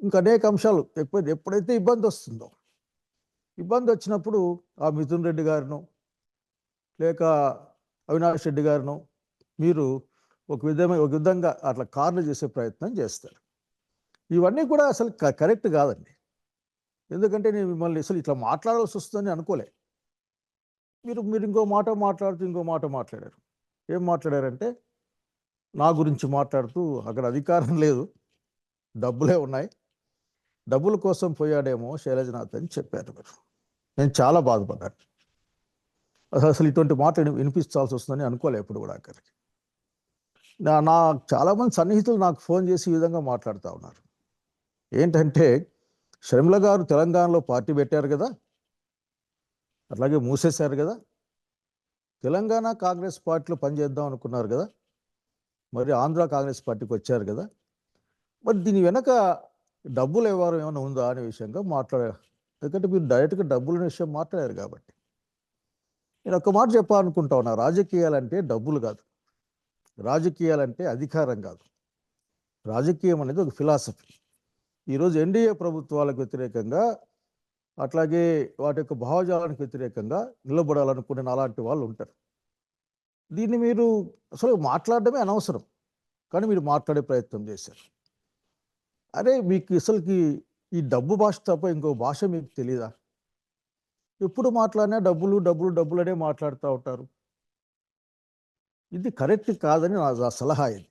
ఇంకా అనేక అంశాలు ఎప్పుడైతే ఇబ్బంది వస్తుందో, ఇబ్బంది వచ్చినప్పుడు ఆ మిథున్ రెడ్డి గారిను లేక అవినాష్ రెడ్డి గారిను మీరు ఒక విధంగా అట్లా కార్లు చేసే ప్రయత్నం చేస్తారు. ఇవన్నీ కూడా అసలు కరెక్ట్ కాదండి. ఎందుకంటే నేను మిమ్మల్ని అసలు ఇట్లా మాట్లాడాల్సి వస్తుందని అనుకోలే. మీరు ఇంకో మాట మాట్లాడుతూ ఇంకో మాట మాట్లాడారు. ఏం మాట్లాడారంటే నా గురించి మాట్లాడుతూ అక్కడ అధికారం లేదు, డబ్బులే ఉన్నాయి, డబ్బుల కోసం పోయాడేమో శైలజనాథ్ అని చెప్పారు మీరు. నేను చాలా బాధపడ్డాను. అసలు ఇటువంటి మాటలు వినిపించాల్సి వస్తుందని అనుకోలే ఎప్పుడు కూడా. అక్కడికి నా చాలామంది సన్నిహితులు నాకు ఫోన్ చేసి ఈ విధంగా మాట్లాడుతూ ఉన్నారు. ఏంటంటే షర్మిల గారు తెలంగాణలో పార్టీ పెట్టారు కదా, అట్లాగే మూసేశారు కదా, తెలంగాణ కాంగ్రెస్ పార్టీలో పనిచేద్దాం అనుకున్నారు కదా, మరి ఆంధ్ర కాంగ్రెస్ పార్టీకి వచ్చారు కదా, మరి దీని వెనక డబ్బులు వ్యవహారం ఏమైనా ఉందా అనే విషయంగా మాట్లాడారు. ఎందుకంటే మీరు డైరెక్ట్గా డబ్బుల విషయం మాట్లాడారు కాబట్టి నేను ఒక మాట చెప్పాలనుకుంటా ఉన్నా. రాజకీయాలంటే డబ్బులు కాదు, రాజకీయాలంటే అధికారం కాదు. రాజకీయం అనేది ఒక ఫిలాసఫీ. ఈరోజు ఎన్డీఏ ప్రభుత్వాలకు వ్యతిరేకంగా అట్లాగే వాటి యొక్క భావజాలానికి వ్యతిరేకంగా నిలబడాలనుకునే అలాంటి వాళ్ళు ఉంటారు. దీన్ని మీరు అసలు మాట్లాడడమే అనవసరం, కానీ మీరు మాట్లాడే ప్రయత్నం చేశారు. అరే మీకు అసలుకి ఈ డబ్బు భాష తప్ప ఇంకో భాష మీకు తెలీదా? ఎప్పుడు మాట్లాడినా డబ్బులు డబ్బులు డబ్బులు అనే మాట్లాడుతూ ఉంటారు. ఇది కరెక్ట్ కాదని నా సలహా ఇది.